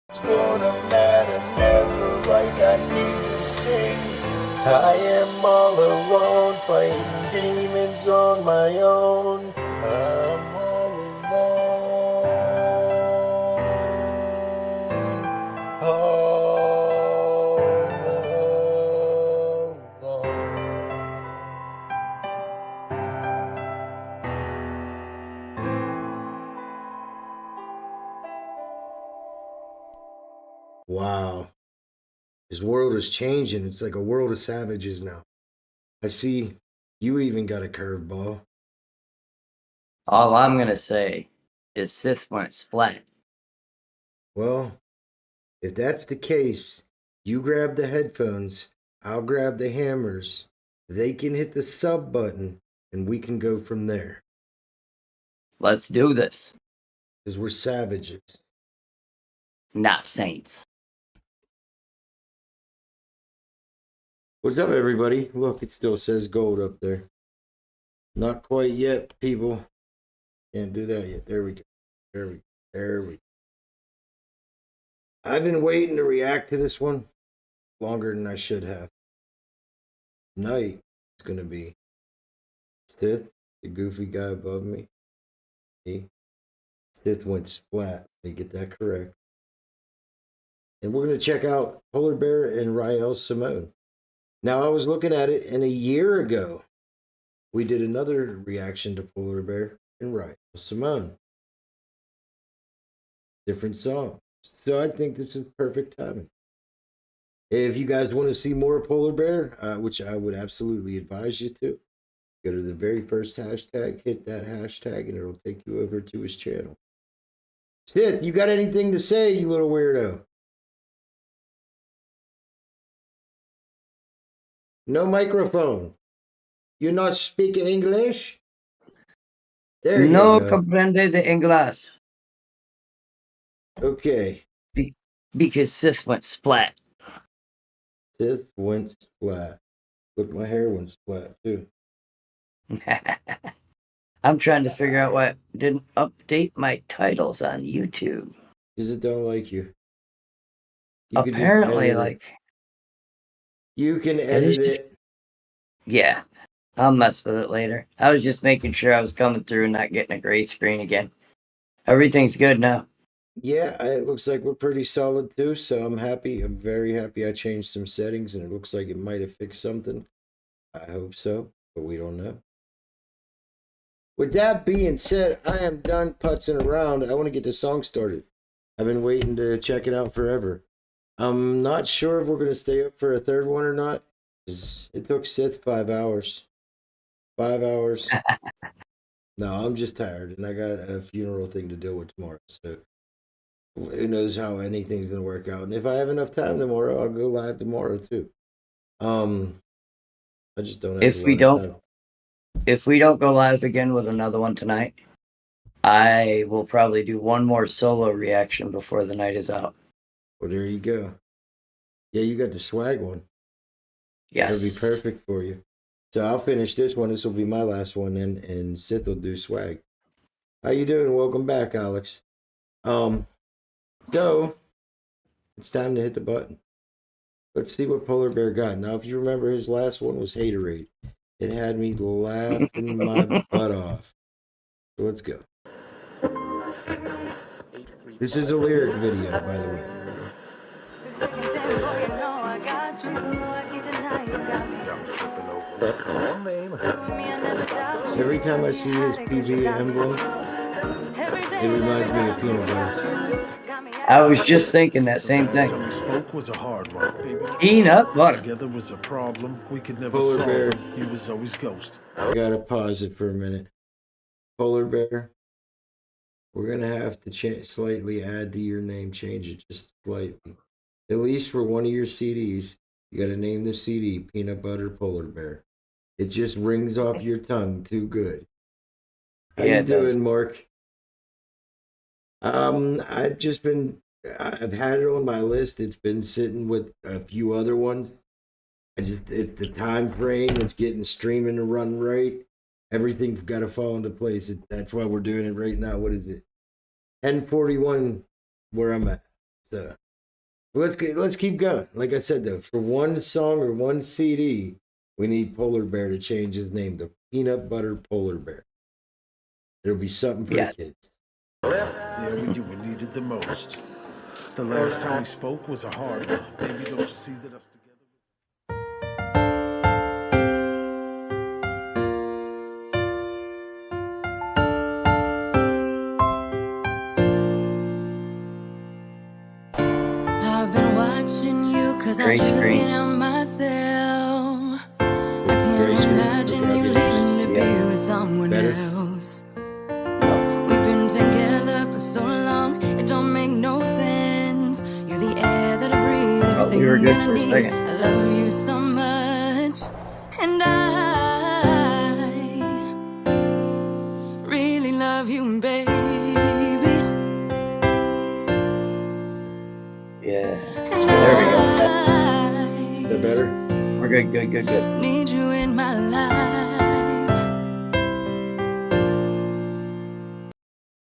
It's gonna matter never like I need to sing. I am all alone, fighting demons on my own. I'm all alone. All alone. Wow. His world is changing. It's like a world of savages now. I see you even got a curveball. All I'm going to say is Sith went splat. Well, if that's the case, you grab the headphones, I'll grab the hammers. They can hit the sub button, and we can go from there. Let's do this. Because we're savages. Not saints. What's up, everybody? Look, it still says gold up there. Not quite yet, people. Can't do that yet. There we go. There we go. I've been waiting to react to this one longer than I should have. Tonight is going to be Sith, the goofy guy above me. Sith went splat. Let me get that correct. And we're going to check out Polar Bear and Rielle Simone. Now, I was looking at it, and a year ago, we did another reaction to Polar Bear and Rielle Simone. Different song. So I think this is perfect timing. If you guys want to see more Polar Bear, which I would absolutely advise you to, go to the very first hashtag, hit that hashtag, and it'll take you over to his channel. Sith, you got anything to say, you little weirdo? No microphone. You not speak English? There you No go. comprende de inglés. Okay. Because Sith went splat. Sith went splat. Look, my hair went splat too. I'm trying to figure out why I didn't update my titles on YouTube. Because it don't like you. Apparently, like... You can edit it. Yeah, I'll mess with it later. I was just making sure I was coming through and not getting a gray screen again. Everything's good now. Yeah, it looks like we're pretty solid too, so I'm happy. I'm very happy I changed some settings and it looks like it might have fixed something. I hope so, but we don't know. With that being said, I am done putzing around. I want to get the song started. I've been waiting to check it out forever. I'm not sure if we're going to stay up for a third one or not. It took Sith 5 hours. 5 hours. No, I'm just tired, and I got a funeral thing to deal with tomorrow. So who knows how anything's going to work out. And if I have enough time tomorrow, I'll go live tomorrow too. I just don't have If we don't go live again with another one tonight, I will probably do one more solo reaction before the night is out. Well, there you go. Yeah, you got the swag one. Yes. That'll be perfect for you. So I'll finish this one. This will be my last one, and Sith will do swag. How you doing? Welcome back, Alex. So it's time to hit the button. Let's see what Polar Bear got. Now, if you remember, his last one was Haterade. It had me laughing my butt off. So let's go. This is a lyric video, by the way. Every time I see his PV emblem, it reminds me of peanut butter. I was just thinking that same thing. We spoke was a hard one, baby. Peanut butter. Together was a problem we could never Polar solve. Bear. He was always ghost. I gotta pause it for a minute. Polar Bear, we're gonna have to slightly add to your name, change it just slightly. At least for one of your CDs, you gotta name the CD Peanut Butter Polar Bear. It just rings off your tongue too good. How you doing, Mark? I've had it on my list. It's been sitting with a few other ones. It's the time frame. It's getting streaming to run right. Everything's got to fall into place. That's why we're doing it right now. What is it? 10:41 where I'm at. So let's keep going. Like I said though, for one song or one CD, we need Polar Bear to change his name to Peanut Butter Polar Bear. It'll be something for the kids. Yeah, we needed the most. The last time we spoke was a hard one. Baby, don't you see that us together? I've been watching you cause I just can't help myself. I can't imagine you leaving to be with someone else. We've been together for so long, it don't make no sense. You're the air that I breathe, everything that I need. I love you so much, and I really love you, baby. Yeah. So there we go. Is that better? We're good. Need you in my life.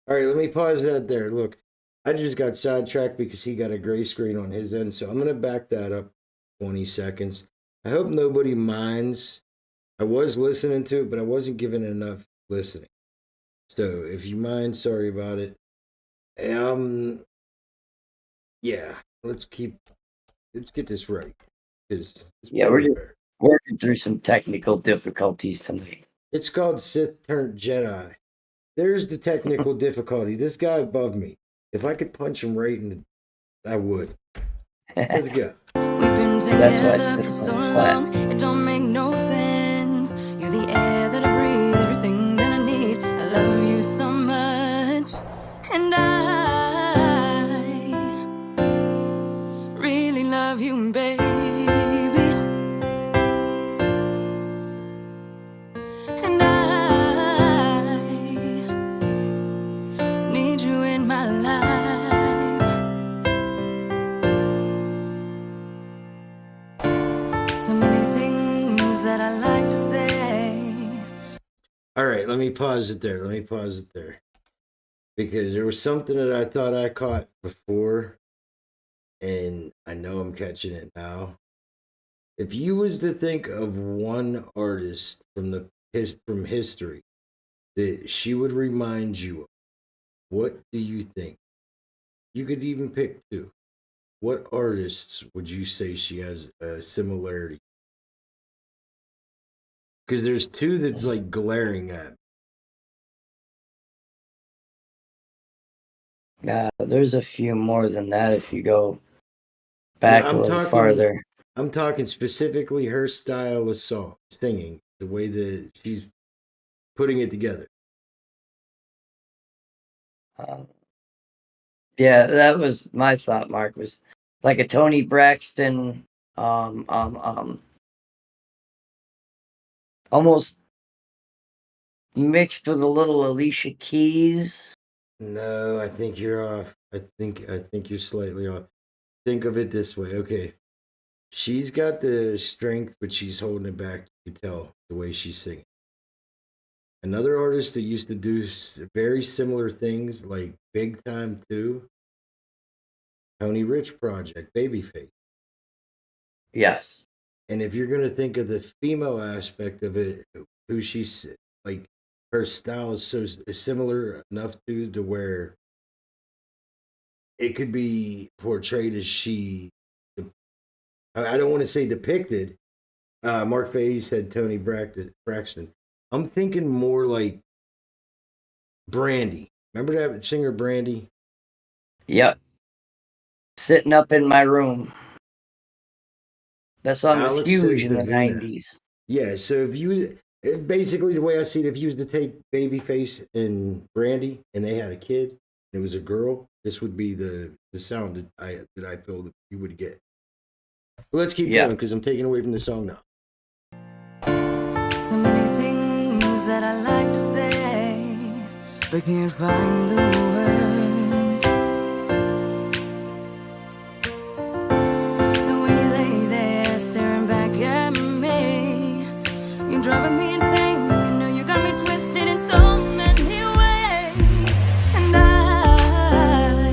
All right, let me pause that there. Look, I just got sidetracked because he got a gray screen on his end, so I'm going to back that up 20 seconds. I hope nobody minds. I was listening to it, but I wasn't giving enough listening. So if you mind, sorry about it. Yeah, let's get this right. Yeah, we're just working through some technical difficulties tonight. It's called Sith turned Jedi. There's the technical difficulty. This guy above me, if I could punch him right in the, I would. Let's go. We've been together for so long, it don't make no sense. You're the air that I breathe, everything that I need. I love you so much, and I really love you, baby. And I need you in my life. So many things that I like to say. All right, let me pause it there. Because there was something that I thought I caught before, and I know I'm catching it now. If you was to think of one artist from history that she would remind you of, what do you think? You could even pick two. What artists would you say she has a similarity? Because there's two that's like glaring at me. There's a few more than that if you go back a little farther. I'm talking specifically her style of singing, the way that she's putting it together. Yeah, that was my thought, Mark, was like a Toni Braxton, almost mixed with a little Alicia Keys. No, I think you're off. I think you're slightly off. Think of it this way. Okay. She's got the strength, but she's holding it back. You can tell the way she's singing. Another artist that used to do very similar things, like big time too, Tony Rich Project, Babyface. Yes. And if you're going to think of the female aspect of it, who she's like, her style is so similar enough to where it could be portrayed as she, I don't want to say depicted. Mark Fahey said Tony Braxton. I'm thinking more like Brandy. Remember that singer Brandy? Yep. Sitting up in my room. That song was huge in the 90s. Yeah, so if you, basically the way I see it, if you was to take Babyface and Brandy and they had a kid, and it was a girl, this would be the sound that I feel that you would get. But let's keep going because I'm taking away from the song now. So many things that I like to say, but can't find the words. The way you lay there staring back at me, you're driving me insane. You know you got me twisted in so many ways, and I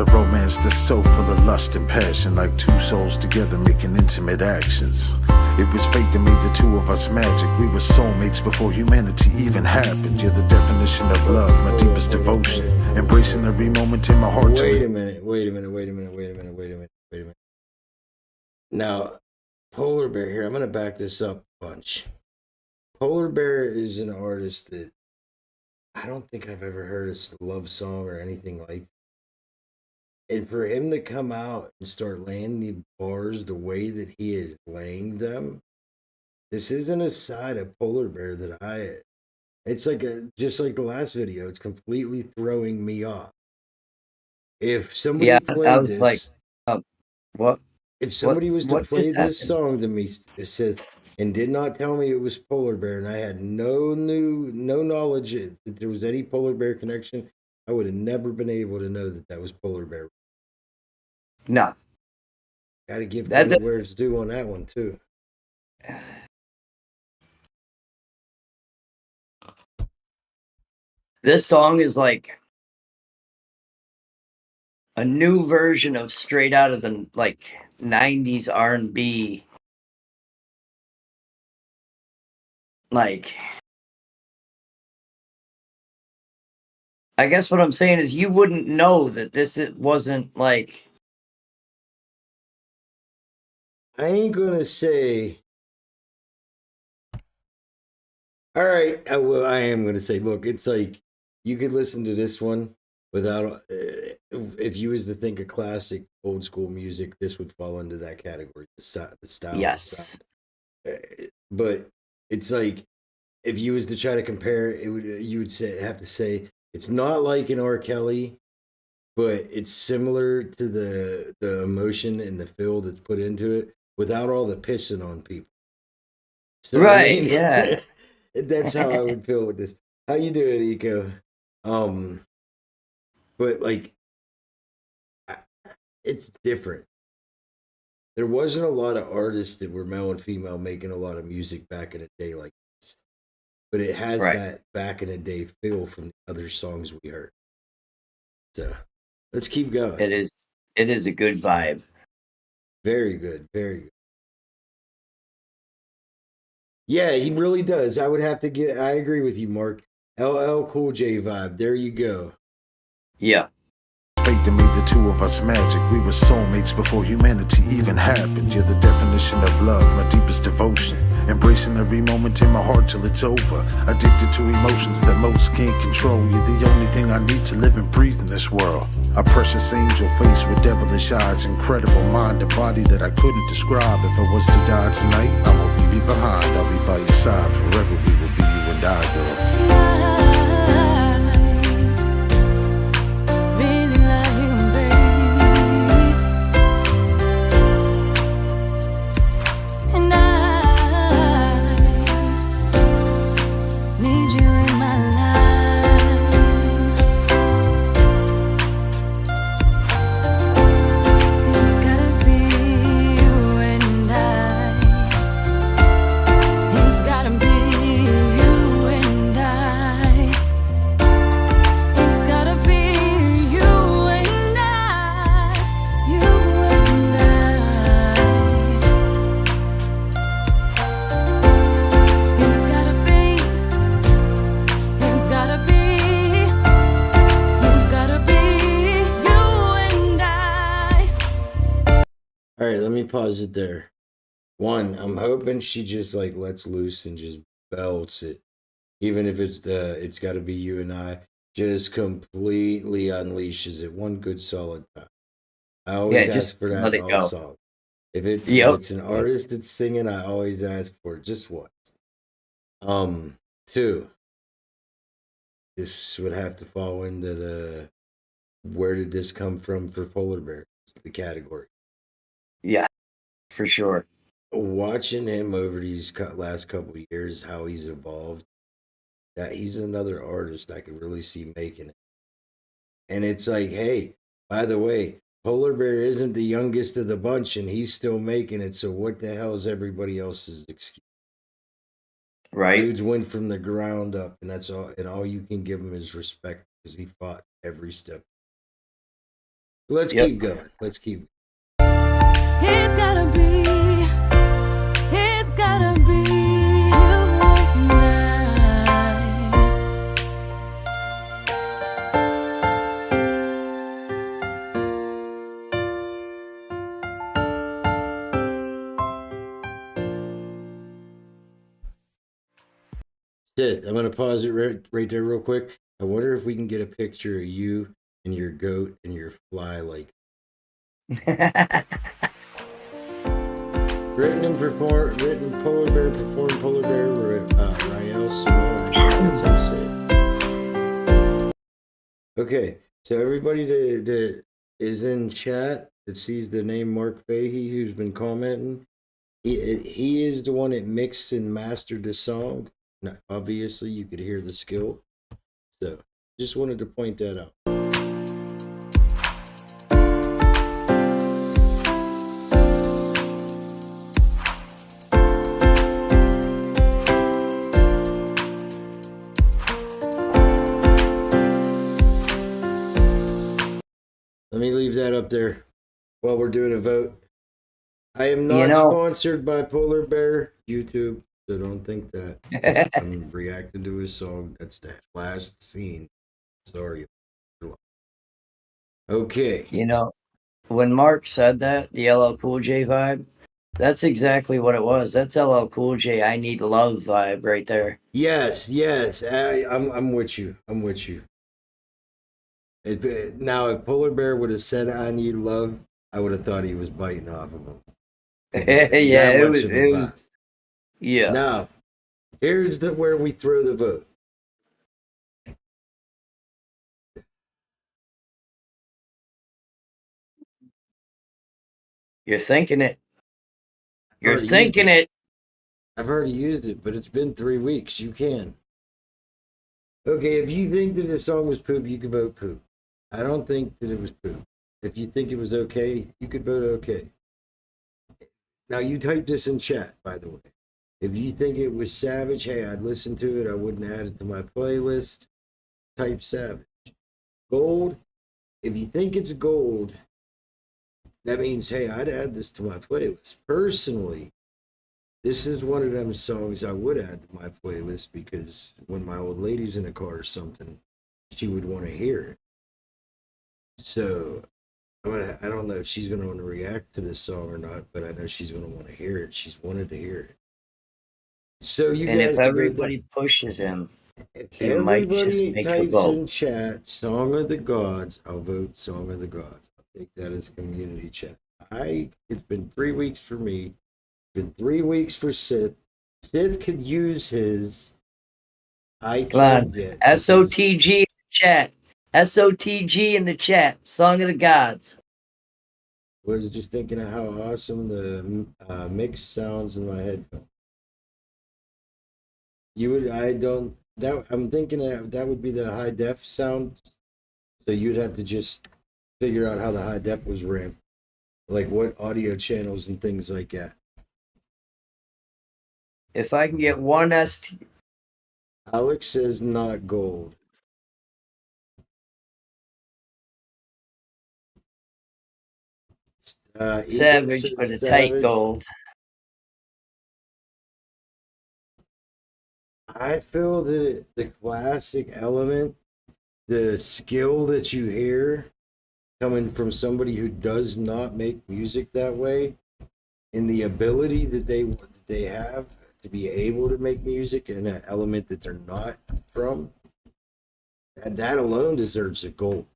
a romance that's so full of lust and passion, like two souls together making intimate actions. It was fate that made the two of us magic. We were soulmates before humanity even happened. You're the definition of love, my deepest devotion. Embracing every moment in my heart. Wait a minute. Now, Polar Bear here, I'm going to back this up a bunch. Polar Bear is an artist that I don't think I've ever heard a love song or anything like that. And for him to come out and start laying the bars the way that he is laying them, this isn't a side of Polar Bear that it's like just like the last video, it's completely throwing me off. If somebody played this, like, what? If somebody was to what play just this happened? song to me, it says, and did not tell me it was Polar Bear, and I had no knowledge that there was any Polar Bear connection, I would have never been able to know that was Polar Bear. No. Got to give credit where it's due on that one too. This song is like a new version of straight out of the like 90s R&B. Like, I guess what I'm saying is you wouldn't know that it wasn't like. I ain't gonna say. All right, well, I am gonna say. Look, it's like you could listen to this one without. If you was to think of classic old school music, this would fall into that category. The style. Yes. But it's like if you was to try to compare it, you would have to say it's not like an R. Kelly, but it's similar to the emotion and the feel that's put into it without all the pissing on people. So, right, I mean, yeah. That's how I would feel with this. How you doing, Eco? But like it's different. There wasn't a lot of artists that were male and female making a lot of music back in the day like this. But it has that back in the day feel from the other songs we heard. So let's keep going. It is a good vibe. Very good, very good. Yeah, he really does. I agree with you, Mark. LL Cool J vibe. There you go. Yeah. Fate that made the two of us magic. We were soulmates before humanity even happened. You're the definition of love, my deepest devotion. Embracing every moment in my heart till it's over. Addicted to emotions that most can't control. You're the only thing I need to live and breathe in this world. A precious angel face with devilish eyes. Incredible mind and body that I couldn't describe. If I was to die tonight, I won't leave you behind. I'll be by your side forever. We will be you and I, girl. All right, let me pause it there. One, I'm hoping she just like lets loose and just belts it. Even if it's got to be you and I, just completely unleashes it. One good solid time. I always ask for that in all songs. If it's an artist that's singing, I always ask for it just once. Two, this would have to fall into the where did this come from for Polar Bear, the category. Yeah, for sure. Watching him over these last couple of years, how he's evolved, that he's another artist I could really see making it. And it's like, hey, by the way, Polar Bear isn't the youngest of the bunch and he's still making it. So what the hell is everybody else's excuse? Right. Dudes went from the ground up, and that's all. And all you can give him is respect because he fought every step. Let's Yep. keep going. Let's keep. It's gotta be you and I. Sid, I'm gonna pause it right there real quick. I wonder if we can get a picture of you and your goat and your fly like written Polar Bear, performed Polar Bear, Rielle, Simone. That's how you say it. Okay, so everybody that is in chat that sees the name Mark Fahey, who's been commenting, he is the one that mixed and mastered the song. Now, obviously, you could hear the skill. So, just wanted to point that out. Let me leave that up there while we're doing a vote. I am not sponsored by Polar Bear YouTube, so don't think that. I'm reacting to his song. That's the last scene. Sorry. Okay. You know, when Mark said that, the LL Cool J vibe, that's exactly what it was. That's LL Cool J I Need Love vibe right there. Yes. I'm with you. I'm with you. Now, if Polar Bear would have said "I need love," I would have thought he was biting off of him. Yeah, it was. Yeah. Now, here's where we throw the vote. You're thinking it. You're thinking it. I've already used it, but it's been 3 weeks. You can. Okay, if you think that the song was poop, you can vote poop. I don't think that it was poop. If you think it was okay, you could vote okay. Now, you typed this in chat, by the way. If you think it was savage, hey, I'd listen to it. I wouldn't add it to my playlist. Type savage. Gold, if you think it's gold, that means, hey, I'd add this to my playlist. Personally, this is one of them songs I would add to my playlist because when my old lady's in a car or something, she would want to hear it. So I don't know if she's going to want to react to this song or not, but I know she's going to want to hear it. She's wanted to hear it. So you and guys, if everybody pushes him, if he might just everybody make a types vote. in chat "Song of the Gods," I'll vote "Song of the Gods." I'll take that as community chat. It's been 3 weeks for me. It's been 3 weeks for Sith. Sith could use his. I Come on, can't get SOTG in the chat. SOTG in the chat. Song of the Gods. Was just thinking of how awesome the mix sounds in my headphones. I'm thinking that would be the high def sound. So you'd have to just figure out how the high def was ramped, like what audio channels and things like that. If I can get one Alex says not gold. Savage, but a tight gold. I feel that the classic element, the skill that you hear coming from somebody who does not make music that way, and the ability that they have to be able to make music in an element that they're not from, that alone deserves a gold.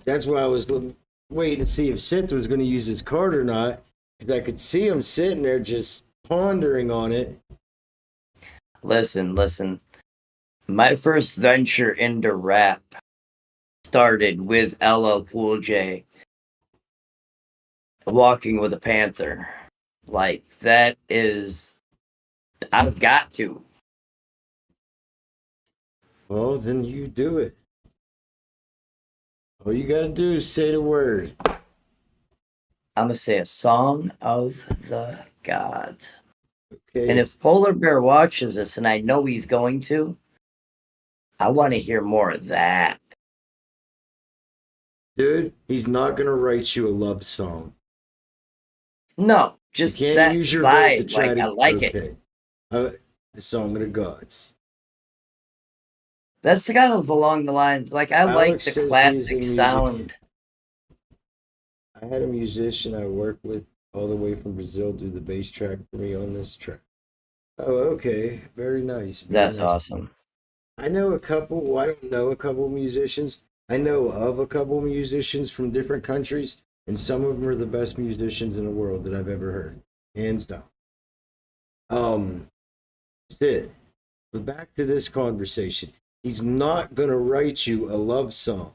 That's why I was waiting to see if Sith was going to use his card or not, because I could see him sitting there just pondering on it. Listen. My first venture into rap started with LL Cool J walking with a panther. Like, that is, I've got to. Well, then you do it. All you gotta do is say the word. I'm gonna say a Song of the Gods. Okay. And if Polar Bear watches this, and I know he's going to, I want to hear more of that. Dude, he's not gonna write you a love song. No, You just can't that use your vote to vibe. try Like, I to. like it. Okay. The Song of the Gods. That's kind of along the lines. Like, I like Alex the says he's a classic music. sound. I had a musician I worked with all the way from Brazil do the bass track for me on this track. Oh, okay. Very nice. Very That's nice. awesome. I know a couple. Well, I don't know a couple musicians. I know of a couple musicians from different countries, and some of them are the best musicians in the world that I've ever heard, hands down. Sid, but back to this conversation. He's not gonna write you a love song.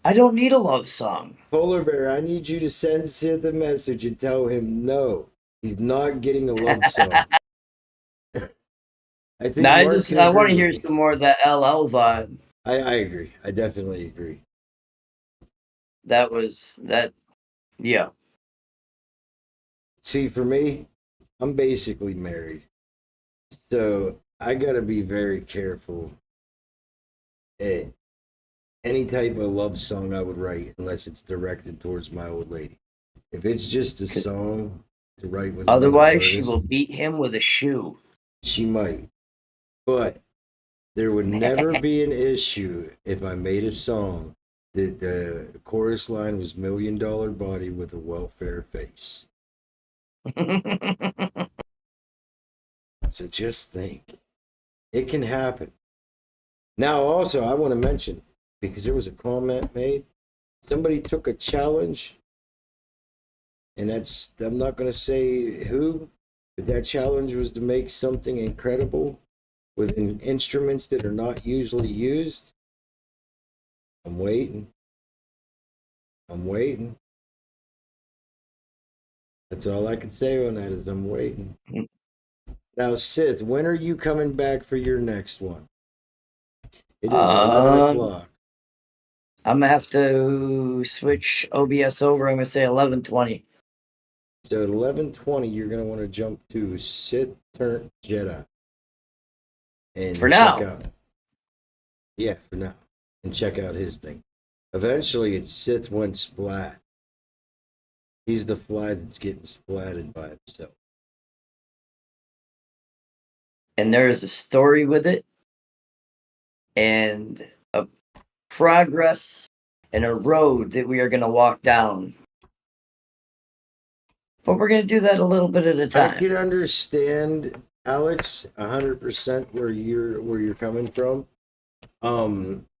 I don't need a love song. Polar Bear, I need you to send Sid a message and tell him no, he's not getting a love song. I think No, I Mark can want to agree hear with me. some more of that LL vibe. I agree. I definitely agree. That was that. Yeah. See, for me, I'm basically married. So I gotta be very careful at any type of love song I would write unless it's directed towards my old lady. If it's just a song to write with another Otherwise, she artist, will beat him with a shoe. she might. But there would never be an issue if I made a song that the chorus line was $1 million body with a welfare face. So just think. It can happen. Now, also, I want to mention, because there was a comment made, somebody took a challenge, and that's, I'm not going to say who, but that challenge was to make something incredible with instruments that are not usually used. I'm waiting. That's all I can say on that is I'm waiting. Now, Sith, when are you coming back for your next one? It is 11 o'clock. I'm going to have to switch OBS over. I'm going to say 11:20. So at 11:20, you're going to want to jump to Sith Turned Jedi. And For check now. out. Yeah, for now. And check out his thing. Eventually, it's Sith went splat. He's the fly that's getting splatted by himself. And there is a story with it, and a progress, and a road that we are going to walk down. But we're going to do that a little bit at a time. I can understand, Alex, 100% where you're coming from.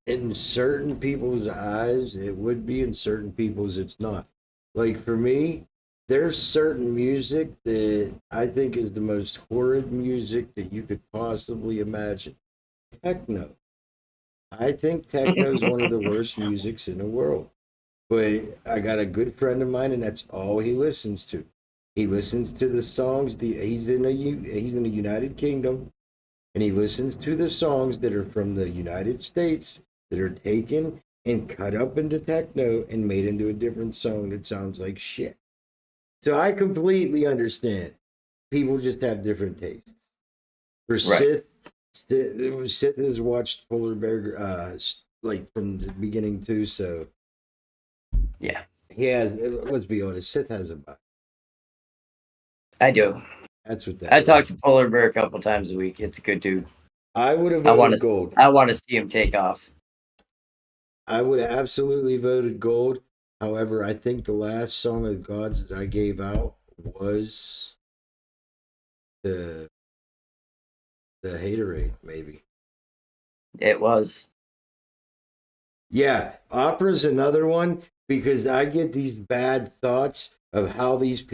In certain people's eyes, it would be. In certain people's, it's not. Like for me, there's certain music that I think is the most horrid music that you could possibly imagine. Techno. I think techno is one of the worst musics in the world. But I got a good friend of mine, and that's all he listens to. He listens to the songs. He's in the United Kingdom, and he listens to the songs that are from the United States that are taken and cut up into techno and made into a different song that sounds like shit. So I completely understand. People just have different tastes. For Right. Sith has watched Polar Bear like from the beginning too, so Yeah, he has. Let's be honest, Sith has a butt. I do. That's what that I is. talk to Polar Bear a couple times a week. It's a good dude. I would have I voted gold. want to see him take off. I would have absolutely voted gold. However, I think the last Song of the Gods that I gave out was the Haterade, maybe. It was. Yeah, opera's another one because I get these bad thoughts of how these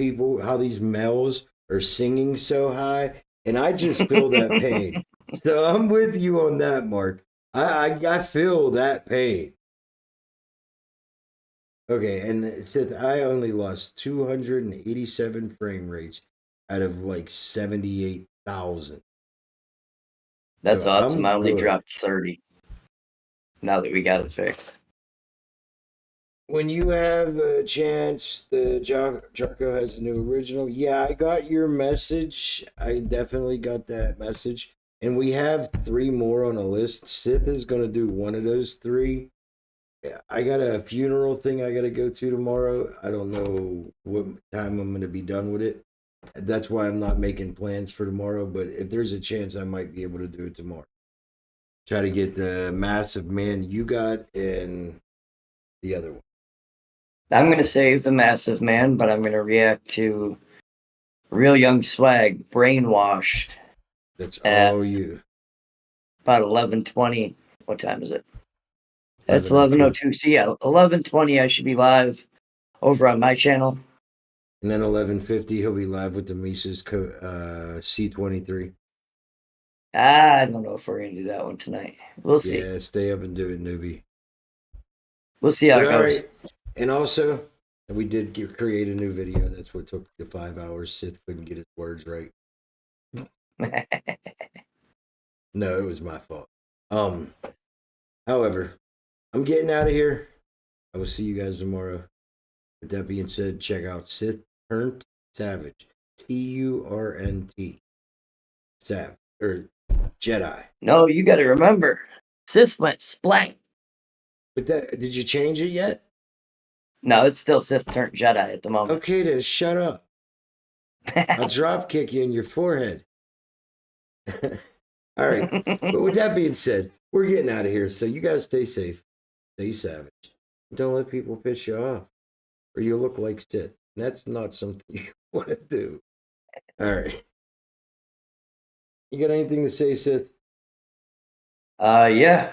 males are singing so high, and I just feel that pain. So I'm with you on that, Mark. I feel that pain. Okay, and it said I only lost 287 frame rates out of like 78,000. That's So awesome. I'm I only good. dropped 30. Now that we got it fixed. When you have a chance, the Jarko has a new original. Yeah, I got your message. I definitely got that message. And we have 3 more on a list. Sith is going to do one of those 3. Yeah, I got a funeral thing I got to go to tomorrow. I don't know what time I'm going to be done with it. That's why I'm not making plans for tomorrow. But if there's a chance, I might be able to do it tomorrow. Try to get the massive man you got and the other one. I'm going to save the massive man, but I'm going to react to Real Young Swag, Brainwashed. That's all you. About 11:20. What time is it? That's 11:02. 11:02. So yeah, 11:20. I should be live over on my channel. And then 11:50, he'll be live with the Mises C23. I don't know if we're gonna do that one tonight. We'll see. Yeah, stay up and do it, newbie. We'll see how it All goes. right. And also, we did create a new video. That's what took the 5 hours. Sith couldn't get his words right. No, it was my fault. However, I'm getting out of here. I will see you guys tomorrow. With that being said, check out cHilztheSavage. TURNT. Sav or Jedi. No, you got to remember, Sith went splat. But that, did you change it yet? No, it's still Sith turned Jedi at the moment. Okay, then shut up. I'll drop kick you in your forehead. All right. But with that being said, we're getting out of here. So you guys stay safe. Stay savage. Don't let people piss you off. Or you look like Sith. That's not something you want to do. All right. You got anything to say, Sith? Yeah.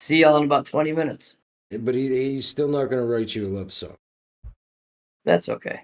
See y'all in about 20 minutes. But he's still not going to write you a love song. That's okay.